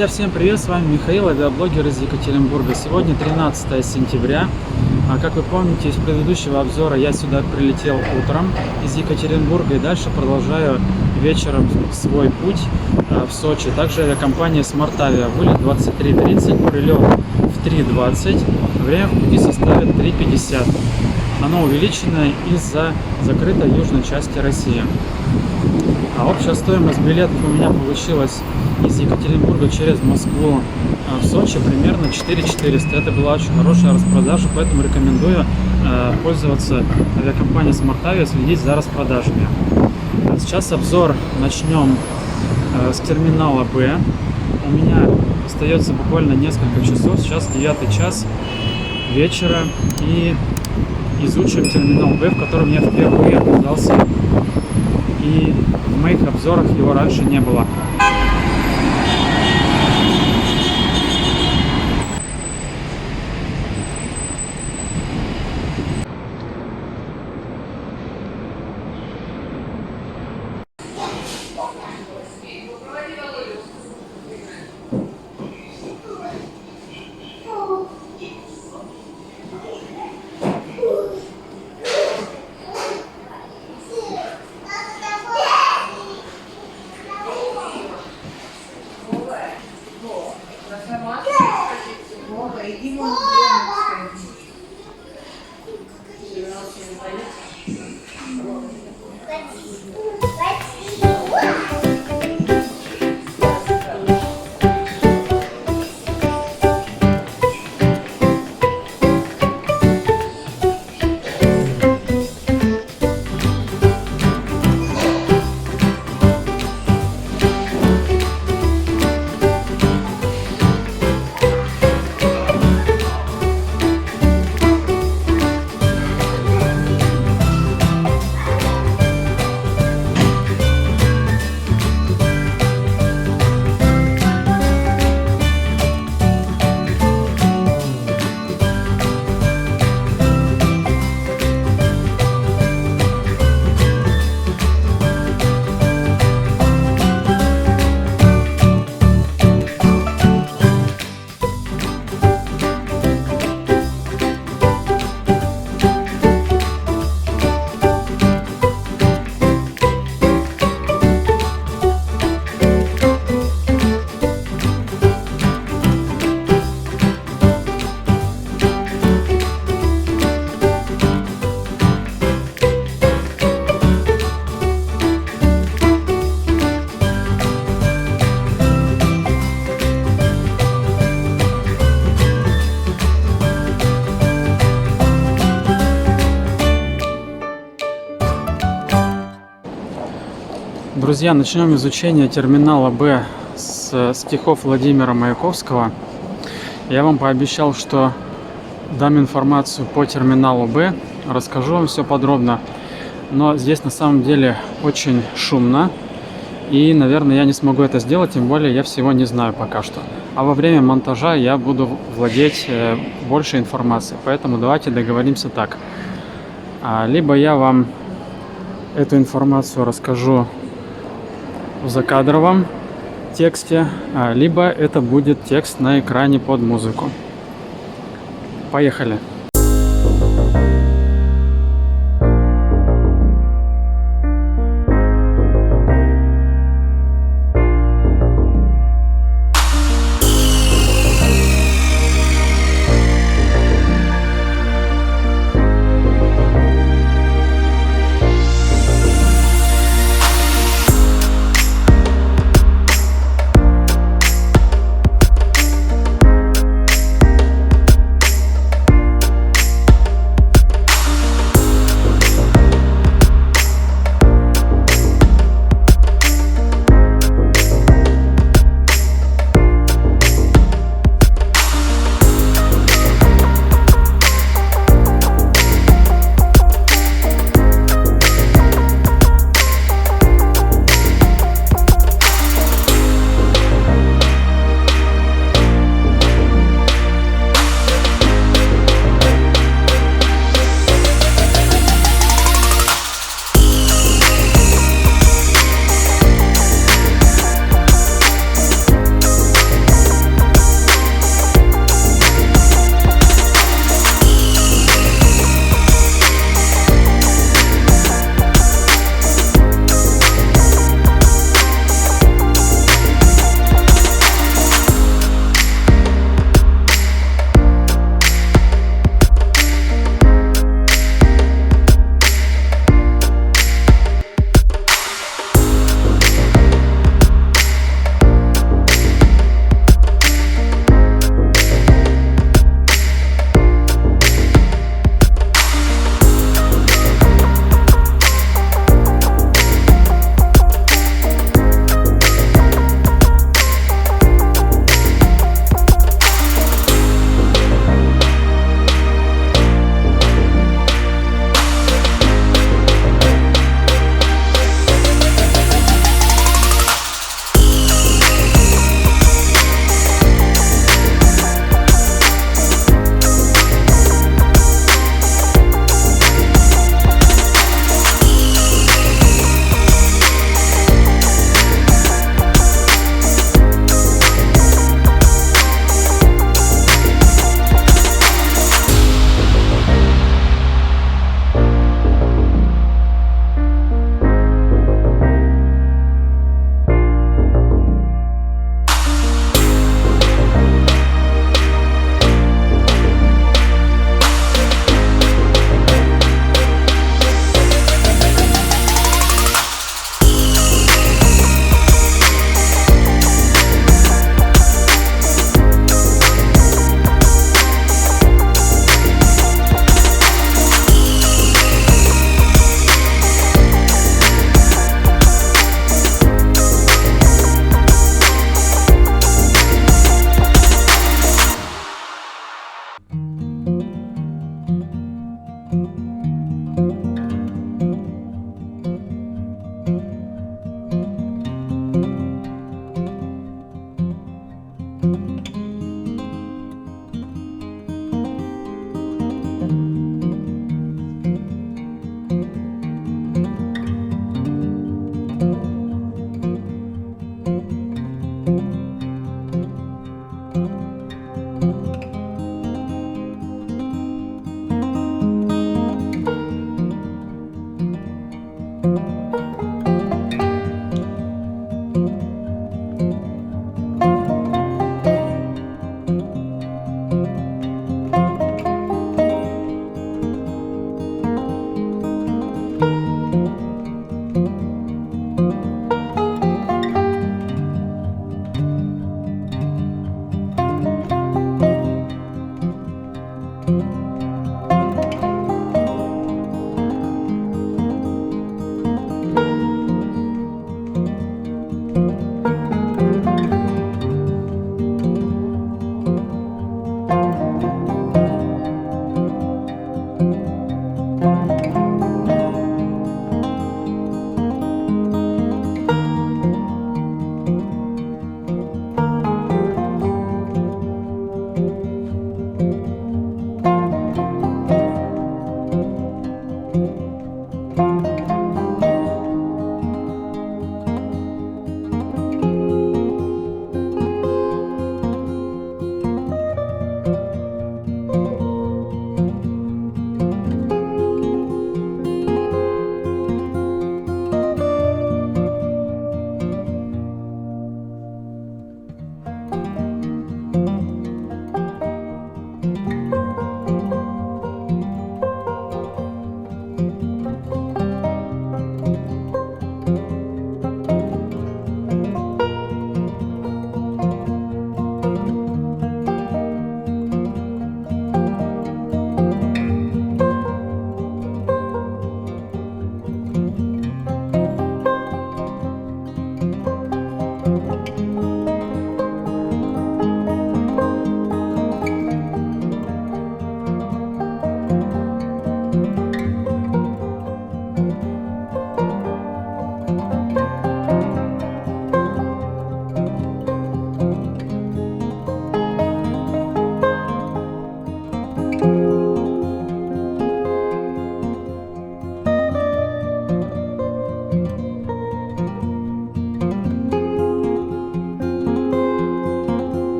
Друзья, всем привет, с вами Михаил, авиаблогер из Екатеринбурга. Сегодня 13 сентября. Как вы помните из предыдущего обзора, я сюда прилетел утром из Екатеринбурга и дальше продолжаю вечером свой путь в Сочи. Также авиакомпания Smart-Avia. Вылет 23:30, прилет в 3:20. Время в пути составит 3:50. Оно увеличено из-за закрытой южной части России. А общая стоимость билетов у меня получилась из Екатеринбурга через Москву в Сочи примерно 4400. Это была очень хорошая распродажа, поэтому рекомендую пользоваться авиакомпанией Smart-Avia, следить за распродажами. Сейчас обзор начнем с терминала Б. У меня остается буквально несколько часов, сейчас 9 час вечера, и изучим терминал Б, в котором я впервые оказался, и в моих обзорах его раньше не было. Друзья, начнем изучение терминала Б с стихов Владимира Маяковского. Я вам пообещал, что дам информацию по терминалу Б, расскажу вам все подробно. Но здесь на самом деле очень шумно, и, наверное, я не смогу это сделать, тем более я всего не знаю пока что. А во время монтажа я буду владеть больше информацией, поэтому давайте договоримся так. Либо я вам эту информацию расскажу в закадровом тексте, либо это будет текст на экране под музыку. Поехали!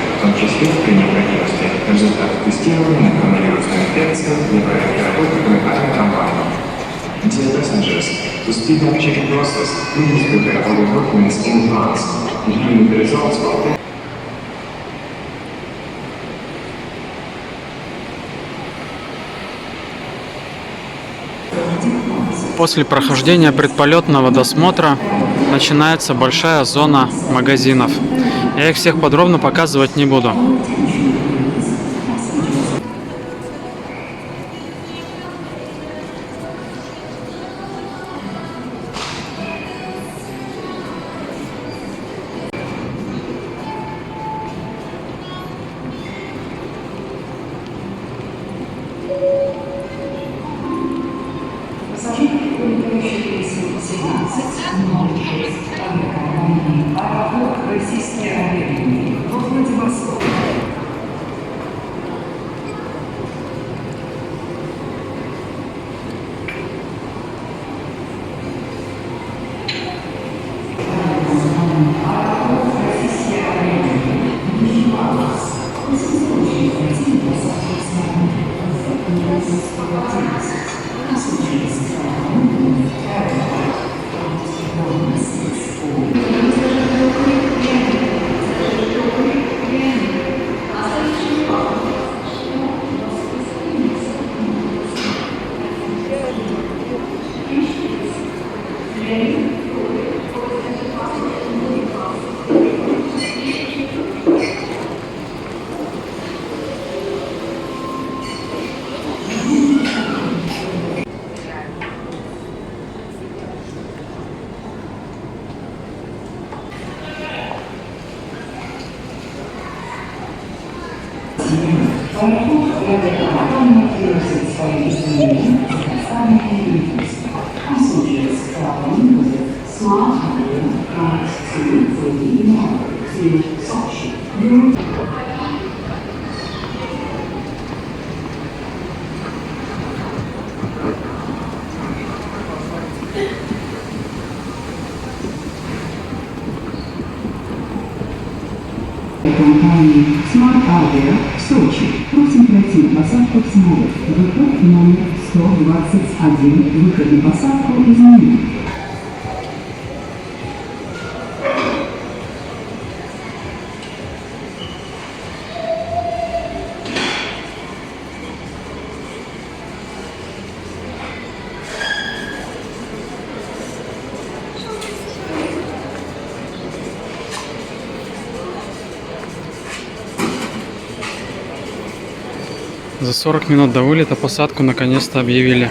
В том числе при необходимости результаты тестирования на коронавирусную инфекцию для проверки работниками авиакомпании. Dear passengers, to speed up checking process, please prepare all your documents in advance, including the results of the Один класс. После прохождения предполетного досмотра начинается большая зона магазинов. Я их всех подробно показывать не буду. Компании Smart Air в Сочи просим пройти посадку в самолет. Выход номер 121. Выход на посадку изменен. За 40 минут до вылета посадку наконец-то объявили.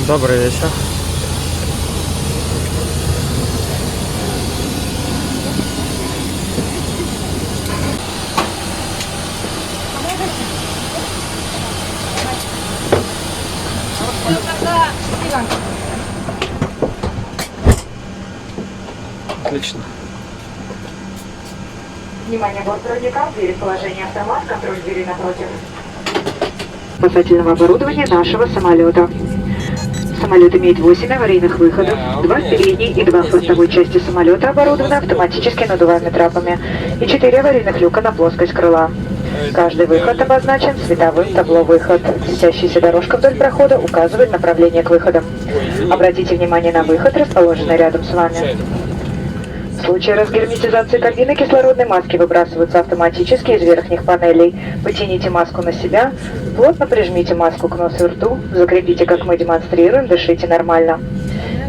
Добрый вечер. Отлично. Внимание, бортпроводникам, двери в положении автомат, контроль двери напротив. Спасательного оборудования нашего самолета. Самолет имеет 8 аварийных выходов, 2 в передней и 2 в хвостовой части самолета оборудованы автоматически надуваемыми трапами и 4 аварийных люка на плоскость крыла. Каждый выход обозначен световым табло «Выход». Светящаяся дорожка вдоль прохода указывает направление к выходам. Обратите внимание на выход, расположенный рядом с вами. В случае разгерметизации кабины кислородные маски выбрасываются автоматически из верхних панелей. Потяните маску на себя, плотно прижмите маску к носу и рту, закрепите, как мы демонстрируем, дышите нормально.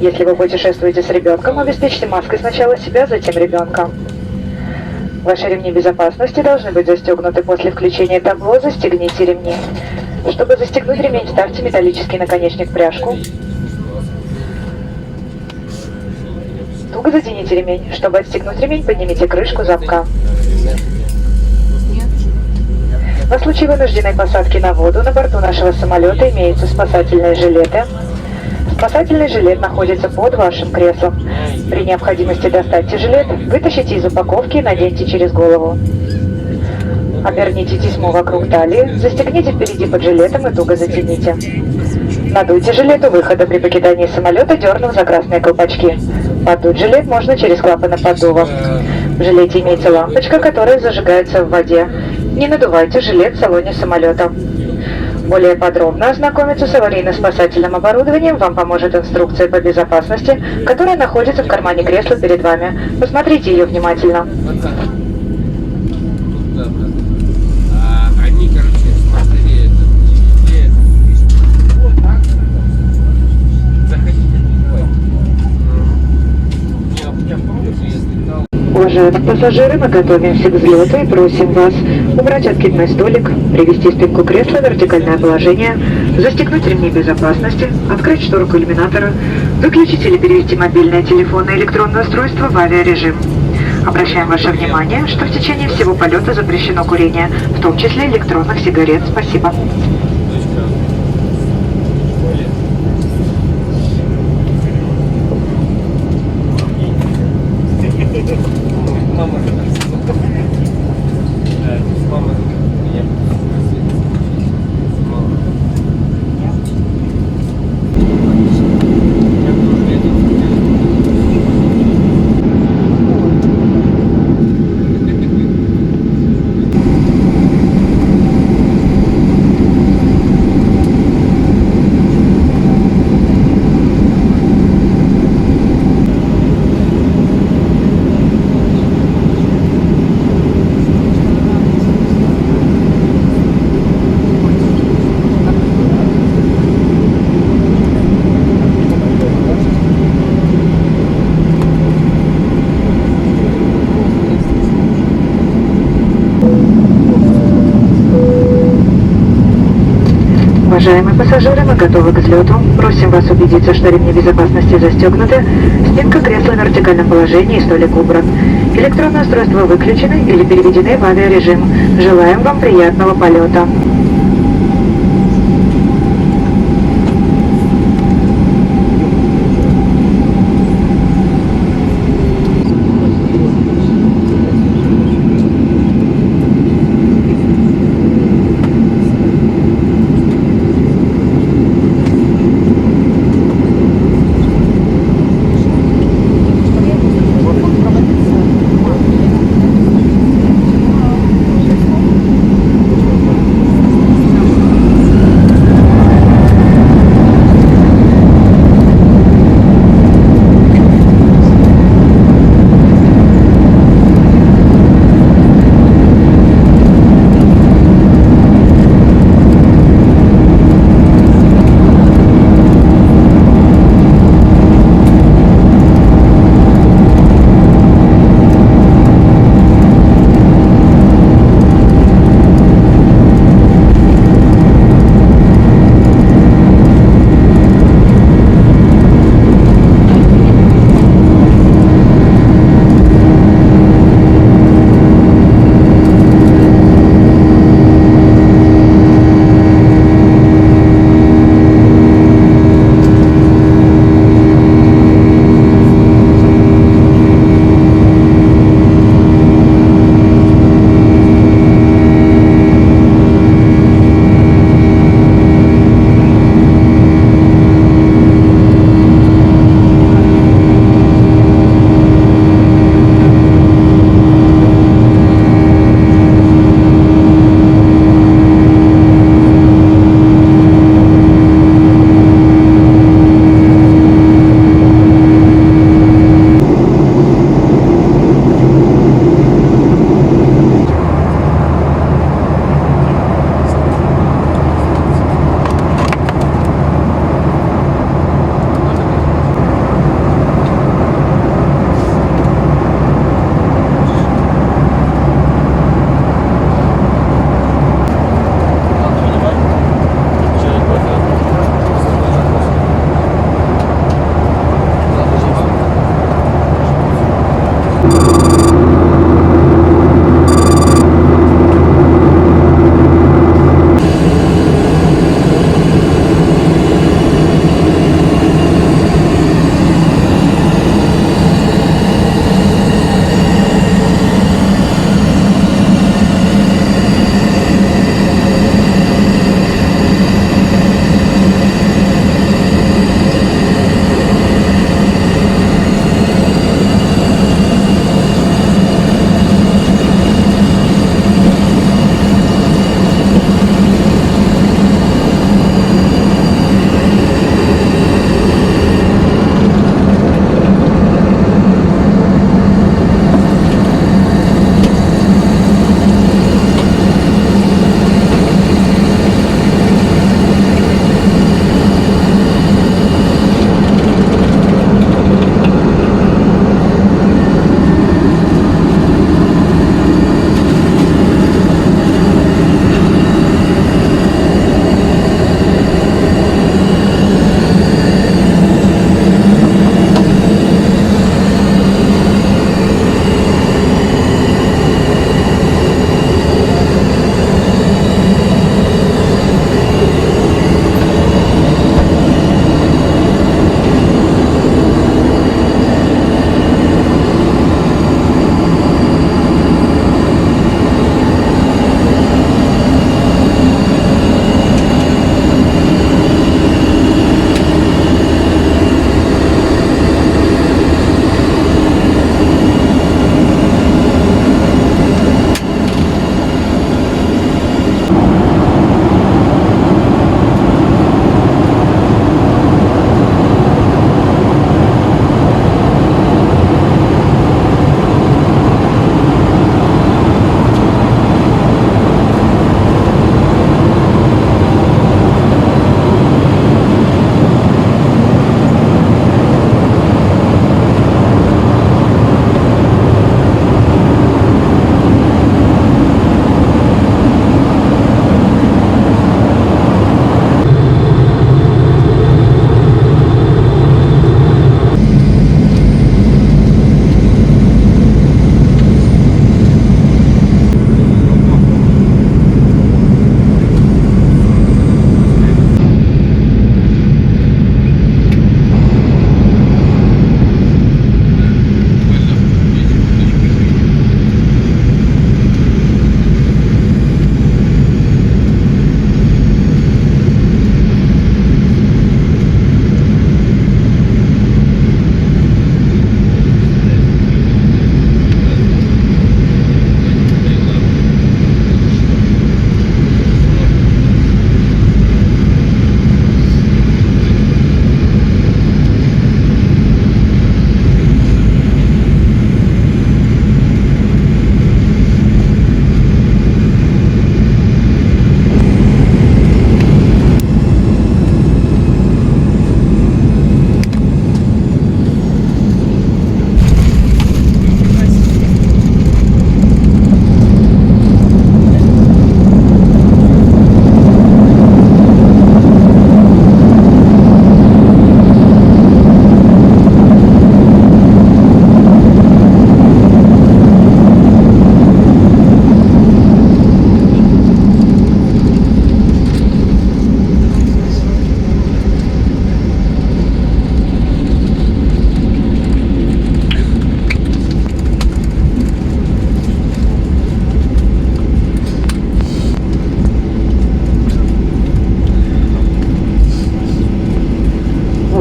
Если вы путешествуете с ребенком, обеспечьте маской сначала себя, затем ребенка. Ваши ремни безопасности должны быть застегнуты. После включения табло застегните ремни. Чтобы застегнуть ремень, вставьте металлический наконечник в пряжку. Туго затяните ремень. Чтобы отстегнуть ремень, поднимите крышку замка. На случай вынужденной посадки на воду на борту нашего самолета имеются спасательные жилеты. Спасательный жилет находится под вашим креслом. При необходимости достаньте жилет, вытащите из упаковки и наденьте через голову. Оберните тесьму вокруг талии, застегните впереди под жилетом и туго затяните. Надуйте жилет у выхода при покидании самолета, дернув за красные колпачки. Поддуть жилет можно через клапаны поддува. В жилете имеется лампочка, которая зажигается в воде. Не надувайте жилет в салоне самолета. Более подробно ознакомиться с аварийно-спасательным оборудованием вам поможет инструкция по безопасности, которая находится в кармане кресла перед вами. Посмотрите ее внимательно. Они, короче, смотрели это, где вот так. Заходите, я помню, если дал. Уважаемые пассажиры, мы готовимся к взлету и просим вас убрать откидной столик, привести спинку кресла в вертикальное положение, застегнуть ремни безопасности, открыть шторку иллюминатора, выключить или перевести мобильное телефон и электронное устройство в авиарежим. Обращаем ваше внимание, что в течение всего полета запрещено курение, в том числе электронных сигарет. Спасибо. Мама меня Уважаемые пассажиры, мы готовы к взлету. Просим вас убедиться, что ремни безопасности застегнуты, спинка кресла в вертикальном положении и столик убран. Электронные устройства выключены или переведены в авиарежим. Желаем вам приятного полета.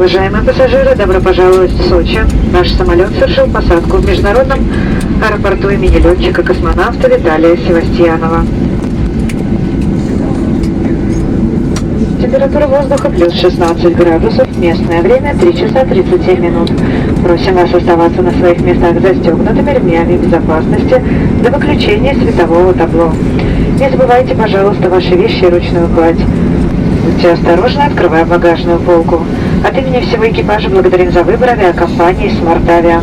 Уважаемые пассажиры, добро пожаловать в Сочи. Наш самолет совершил посадку в международном аэропорту имени летчика-космонавта Виталия Севастьянова. Температура воздуха плюс 16 градусов, местное время 3 часа 37 минут. Просим вас оставаться на своих местах застегнутыми ремнями безопасности до выключения светового табло. Не забывайте, пожалуйста, ваши вещи и ручную кладь. Будьте осторожны, открывая багажную полку. От имени всего экипажа благодарим за выбор авиакомпании Smart Avia.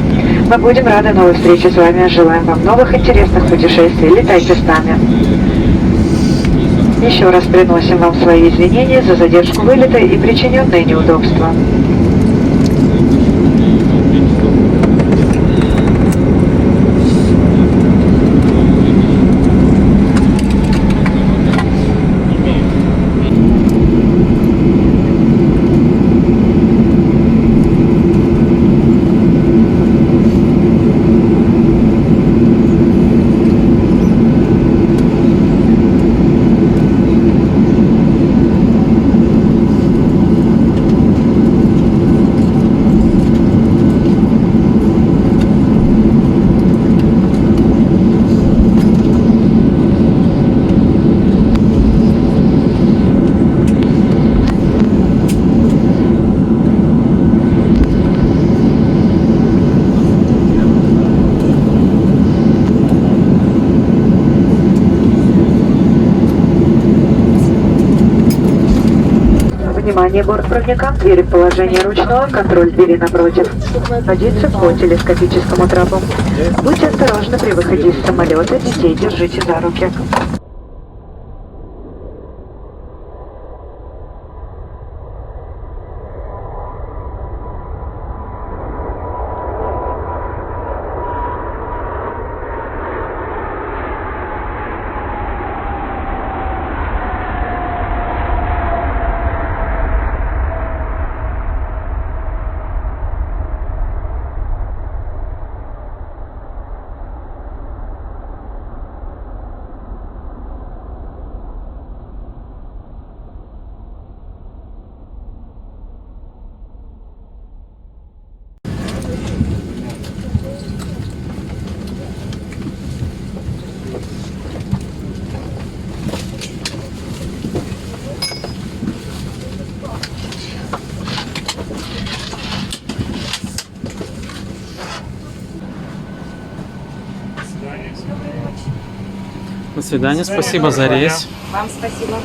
Мы будем рады новой встрече с вами. Желаем вам новых интересных путешествий. Летайте с нами. Еще раз приносим вам свои извинения за задержку вылета и причиненные неудобства. Внимание, бортпроводникам, двери в положении ручного, контроль двери напротив. Находиться по телескопическому трапу. Будьте осторожны при выходе из самолета, детей держите за руки. До свидания, спасибо за рейс. Вам спасибо.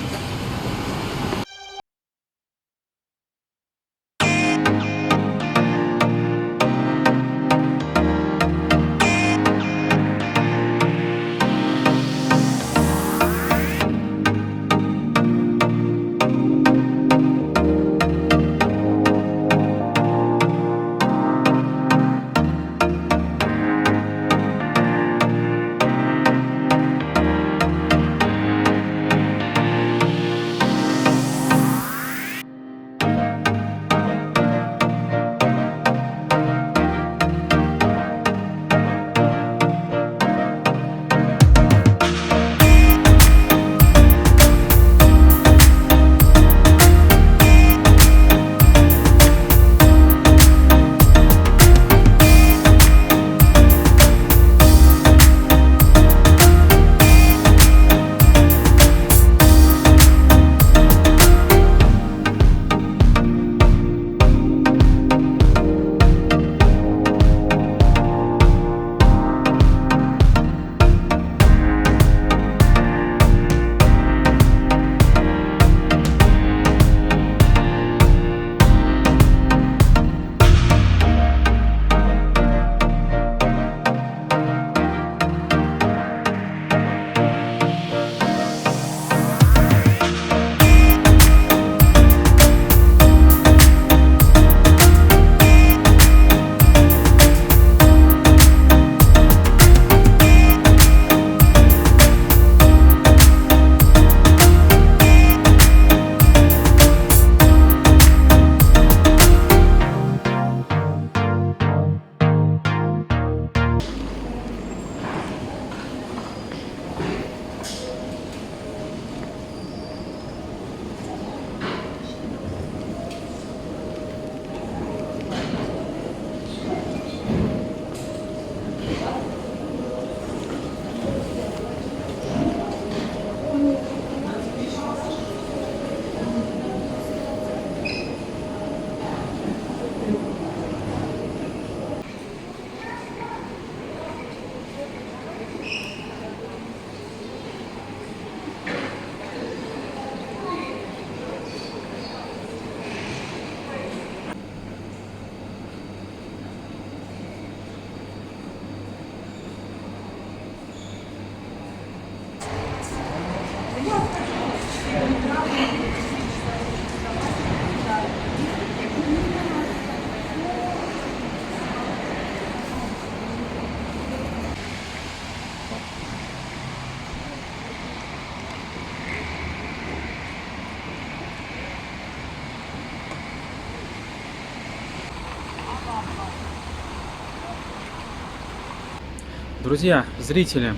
Друзья, зрители,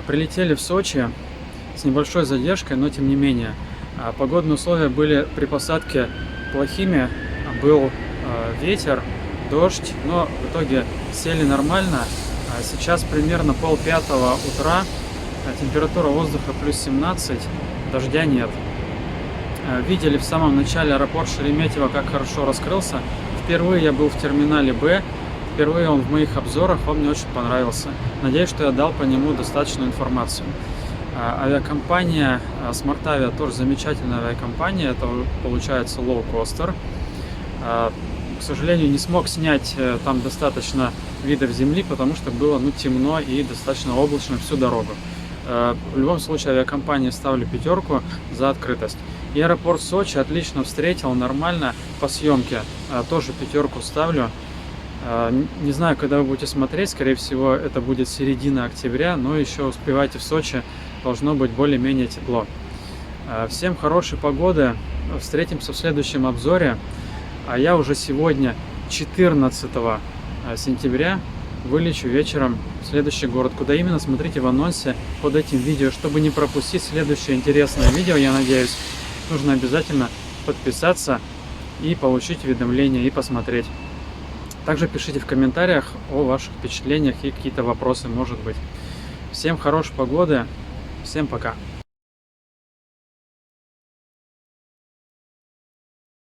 прилетели в Сочи с небольшой задержкой, но тем не менее. Погодные условия были при посадке плохими, был ветер, дождь, но в итоге сели нормально. Сейчас примерно 4:30 утра, температура воздуха плюс 17, дождя нет. Видели в самом начале аэропорт Шереметьево, как хорошо раскрылся. Впервые я был в терминале Б, впервые он в моих обзорах, он мне очень понравился. Надеюсь, что я дал по нему достаточную информацию. Авиакомпания Smart Avia тоже замечательная авиакомпания, это получается low-coaster. К сожалению, не смог снять там достаточно видов земли, потому что было темно и достаточно облачно всю дорогу. В любом случае, авиакомпании ставлю 5 за открытость. И аэропорт Сочи отлично встретил, нормально по съемке, тоже 5 ставлю. Не знаю, когда вы будете смотреть, скорее всего, это будет середина октября, но еще успевайте в Сочи, должно быть более-менее тепло. Всем хорошей погоды, встретимся в следующем обзоре. А я уже сегодня, 14 сентября, вылечу вечером в следующий город. Куда именно, смотрите в анонсе под этим видео. Чтобы не пропустить следующее интересное видео, я надеюсь, нужно обязательно подписаться и получить уведомления и посмотреть. Также пишите в комментариях о ваших впечатлениях и какие-то вопросы, может быть. Всем хорошей погоды, всем пока!